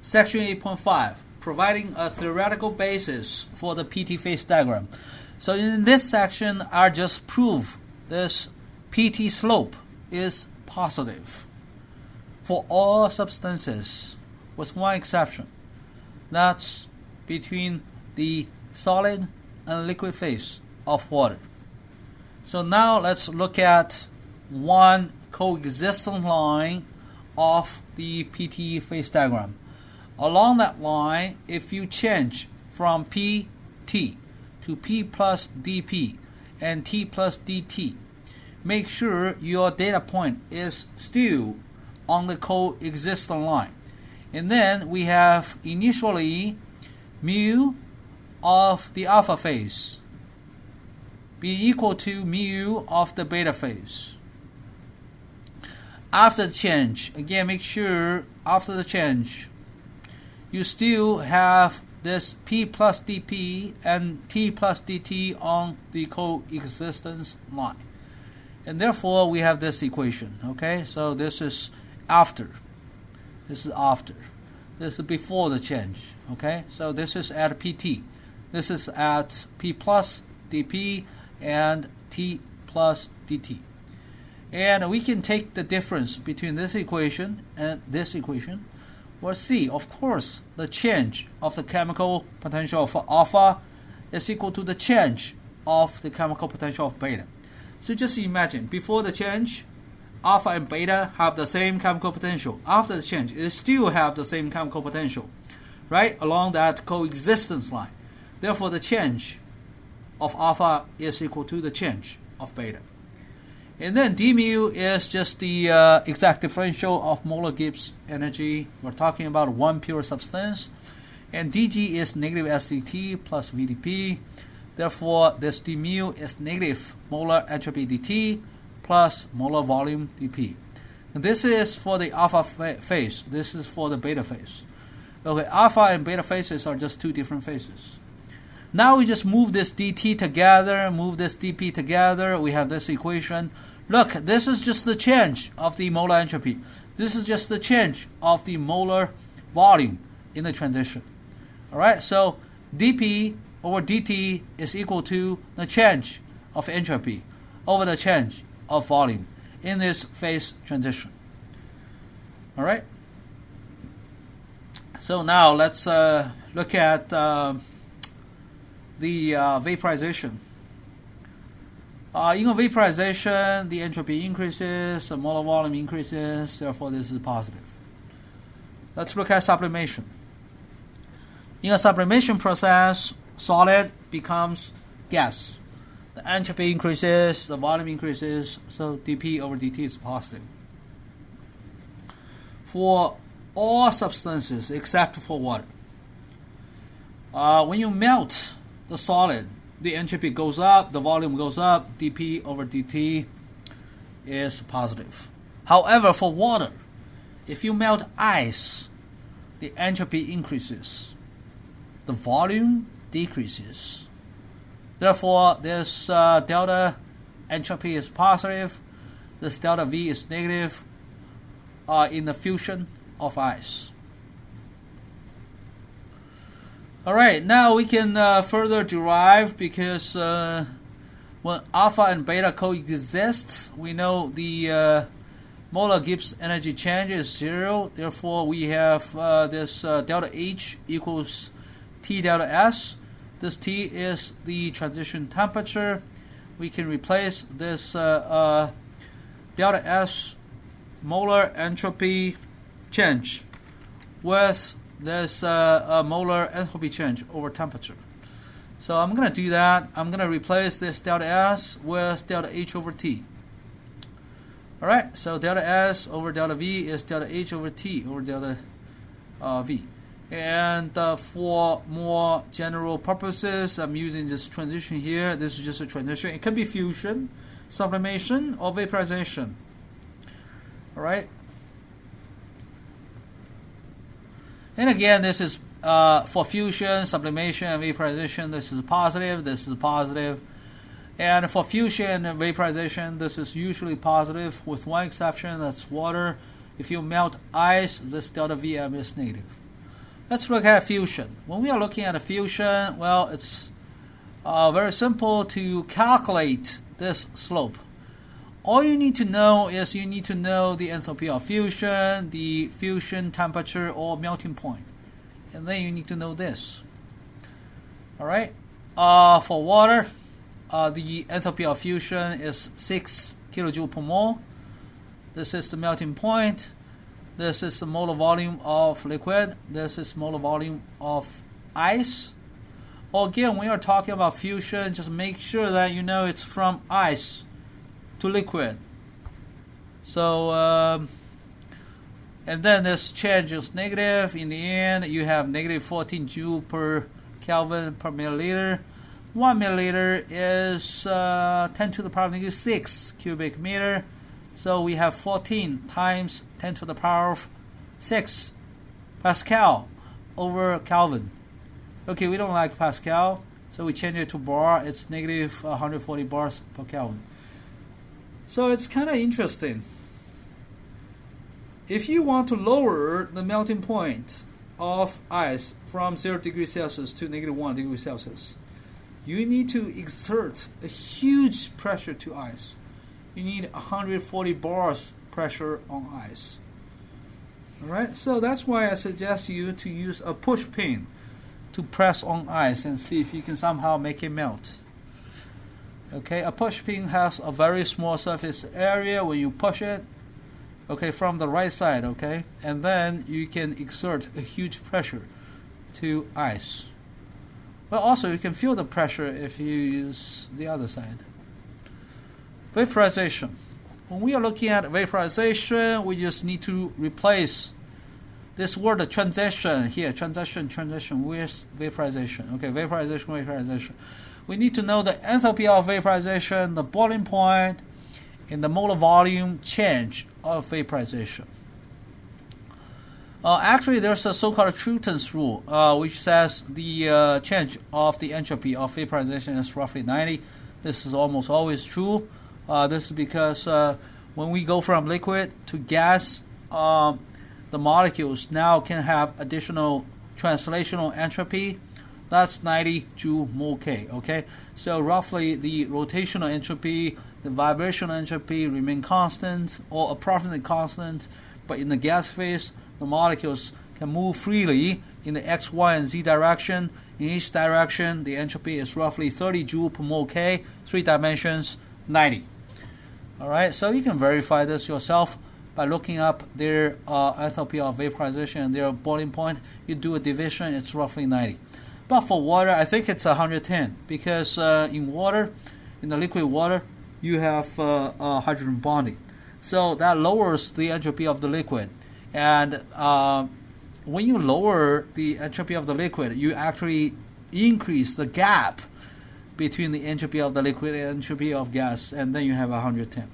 Section 8.5, providing a theoretical basis for the PT phase diagram. So in this section, I just prove this PT slope is positive for all substances, with one exception. That's between the solid and liquid phase of water. So now let's look at one coexistent line of the PT phase diagram. Along that line, if you change from PT to P plus dP and T plus dt, make sure your data point is still on the coexistent line. And then we have initially mu of the alpha phase be equal to mu of the beta phase. After the change, again, make sure after the change, you still have this P plus dP and T plus dt on the coexistence line. And therefore, we have this equation, okay? So this is after. This is after. This is before the change, okay? So this is at PT. This is at P plus dP and T plus dt. And we can take the difference between this equation and this equation. We'll see, of course, the change of the chemical potential of alpha is equal to the change of the chemical potential of beta. So just imagine, before the change, alpha and beta have the same chemical potential. After the change, it still have the same chemical potential, right, along that coexistence line. Therefore, the change of alpha is equal to the change of beta. And then d mu is just the exact differential of molar Gibbs energy. We're talking about one pure substance. And dg is negative SdT plus VdP. Therefore, this d mu is negative molar entropy dt plus molar volume dP. And this is for the alpha phase. This is for the beta phase. Okay, alpha and beta phases are just two different phases. Now we just move this dt together, move this dp together. We have this equation. Look, this is just the change of the molar entropy. This is just the change of the molar volume in the transition. All right, so dp over dt is equal to the change of entropy over the change of volume in this phase transition. All right. So now let's look at the vaporization. In a vaporization, the entropy increases, the molar volume increases, therefore this is positive. Let's look at sublimation. In a sublimation process, solid becomes gas. The entropy increases, the volume increases, so dP over dt is positive. For all substances except for water, when you melt the solid, the entropy goes up, the volume goes up, dP over dt is positive. However, for water, if you melt ice, the entropy increases, the volume decreases. Therefore, this delta entropy is positive, this delta V is negative in the fusion of ice. All right, now we can further derive, because when alpha and beta coexist, we know the molar Gibbs energy change is 0. Therefore, we have this delta H equals T delta S. This T is the transition temperature. We can replace this delta S molar entropy change with this molar enthalpy change over temperature. So I'm going to do that. I'm going to replace this delta S with delta H over T. All right, so delta S over delta V is delta H over T over delta V. And for more general purposes, I'm using this transition here. This is just a transition. It can be fusion, sublimation, or vaporization. All right. And again, this is for fusion, sublimation, and vaporization. This is positive. This is positive. And for fusion and vaporization, this is usually positive, with one exception, that's water. If you melt ice, this delta Vm is negative. Let's look at fusion. When we are looking at a fusion, well, it's very simple to calculate this slope. All you need to know is you need to know the enthalpy of fusion, the fusion temperature or melting point. And then you need to know this. Alright, for water, the enthalpy of fusion is 6 kilojoule per mole. This is the melting point. This is the molar volume of liquid. This is molar volume of ice. Well, again, when you're talking about fusion, just make sure that you know it's from ice to liquid. So, and then this change is negative. In the end, you have negative 14 joule per Kelvin per milliliter. 1 milliliter is 10 to the power negative 6 cubic meter. So we have 14 times 10 to the power of 6 Pascal over Kelvin. Okay, we don't like Pascal, so we change it to bar. It's negative 140 bars per Kelvin. So it's kind of interesting. If you want to lower the melting point of ice from 0 degrees Celsius to negative 1 degree Celsius, you need to exert a huge pressure to ice. You need 140 bars pressure on ice. Alright, so that's why I suggest you to use a push pin to press on ice and see if you can somehow make it melt. Okay, a push pin has a very small surface area when you push it, okay, from the right side, okay, and then you can exert a huge pressure to ice. But also you can feel the pressure if you use the other side. Vaporization. When we are looking at vaporization, we just need to replace this word transition here, transition with vaporization. Okay, vaporization. We need to know the enthalpy of vaporization, the boiling point, and the molar volume change of vaporization. Actually, there's a so-called Troughton's rule, which says the change of the entropy of vaporization is roughly 90. This is almost always true. This is because when we go from liquid to gas, the molecules now can have additional translational entropy. That's 90 joule mole K. Okay, so roughly the rotational entropy, the vibrational entropy remain constant or approximately constant, but in the gas phase, the molecules can move freely in the x, y, and z direction. In each direction, the entropy is roughly 30 joule per mole K, 3 dimensions, 90. Alright, so you can verify this yourself by looking up their enthalpy of vaporization and their boiling point. You do a division, it's roughly 90. But for water, I think it's 110 because in water, in the liquid water, you have hydrogen bonding. So that lowers the entropy of the liquid. And when you lower the entropy of the liquid, you actually increase the gap between the entropy of the liquid and entropy of gas, and then you have 110.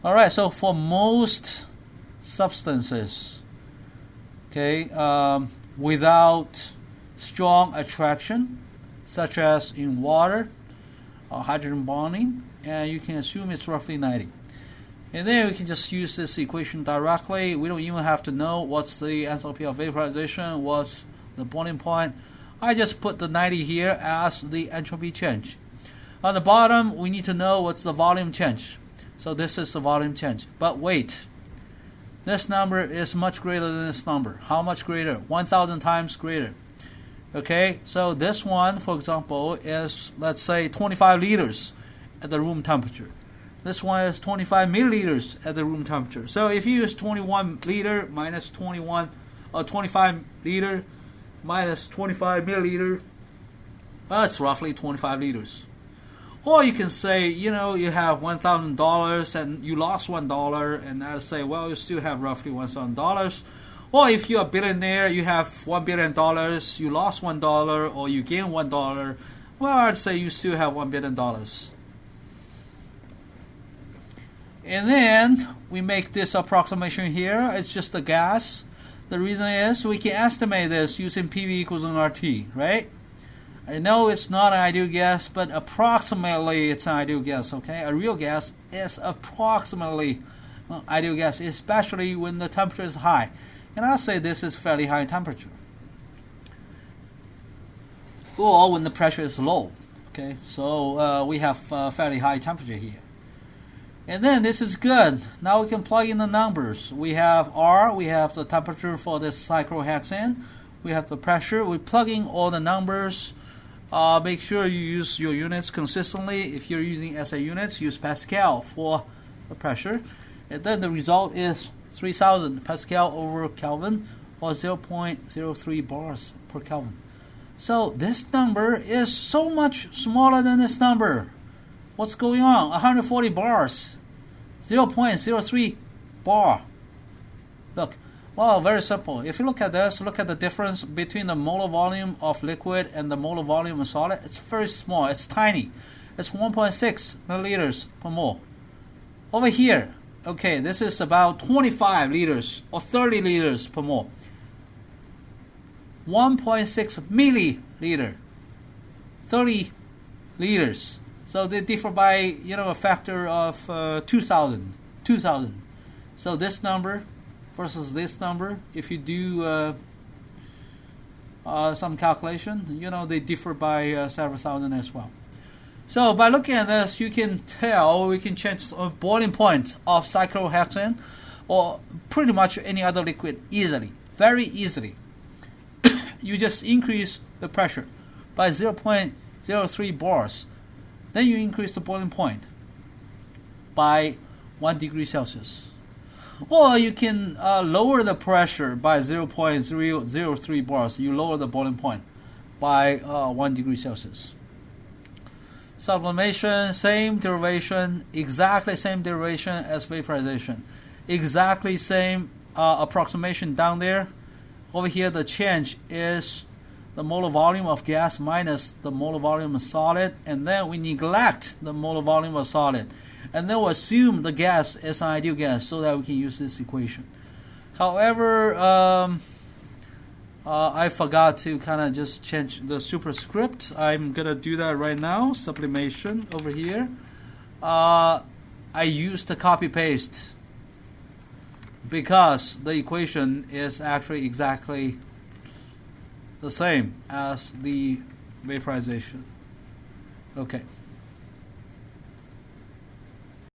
Alright, so for most substances, okay, without strong attraction, such as in water, hydrogen bonding, and you can assume it's roughly 90. And then we can just use this equation directly. We don't even have to know what's the enthalpy of vaporization, what's the boiling point. I just put the 90 here as the entropy change. On the bottom, we need to know what's the volume change. So this is the volume change. But wait, this number is much greater than this number. How much greater? 1,000 times greater. Okay, so this one, for example, is, let's say, 25 liters at the room temperature. This one is 25 milliliters at the room temperature. So if you use 21 liter minus 25 liter minus 25 milliliter, that's roughly 25 liters. Or you can say, you know, you have $1,000 and you lost $1, and I'll say, well, you still have roughly $1,000. Or if you're a billionaire, you have $1 billion, you lost $1 or you gain $1, well, I'd say you still have $1 billion. And then we make this approximation here. It's just the gas. The reason is we can estimate this using PV equals nRT, right? I know it's not an ideal gas, but approximately it's an ideal gas, okay? A real gas is approximately ideal gas, especially when the temperature is high. And I'll say this is fairly high temperature. or when the pressure is low. Okay, so we have fairly high temperature here. And then this is good. Now we can plug in the numbers. We have R, we have the temperature for this cyclohexane, we have the pressure. We plug in all the numbers. Make sure you use your units consistently. If you're using SI units, use Pascal for the pressure. And then the result is 3000 Pascal over Kelvin, or 0.03 bars per Kelvin. So this number is so much smaller than this number. What's going on? 140 bars, 0.03 bar. Look, well, very simple. If you look at this, look at the difference between the molar volume of liquid and the molar volume of solid. It's very small. It's tiny. It's 1.6 milliliters per mole. Over here, okay, this is about 25 liters or 30 liters per mole. 1.6 milliliter, 30 liters. So they differ by, a factor of 2,000. So this number versus this number, if you do some calculation, they differ by several thousand as well. So by looking at this, you can tell we can change the boiling point of cyclohexane or pretty much any other liquid easily, very easily. You just increase the pressure by 0.03 bars. Then you increase the boiling point by 1 degree Celsius. Or you can lower the pressure by 0.003 bars. You lower the boiling point by 1 degree Celsius. Sublimation, same derivation, exactly same derivation as vaporization. Exactly same approximation down there. Over here, the change is the molar volume of gas minus the molar volume of solid, and then we neglect the molar volume of solid, and then we assume the gas is an ideal gas so that we can use this equation. However, I forgot to kind of just change the superscript. I'm gonna do that right now. Sublimation over here. I used the copy paste because the equation is actually exactly the same as the vaporization. Okay.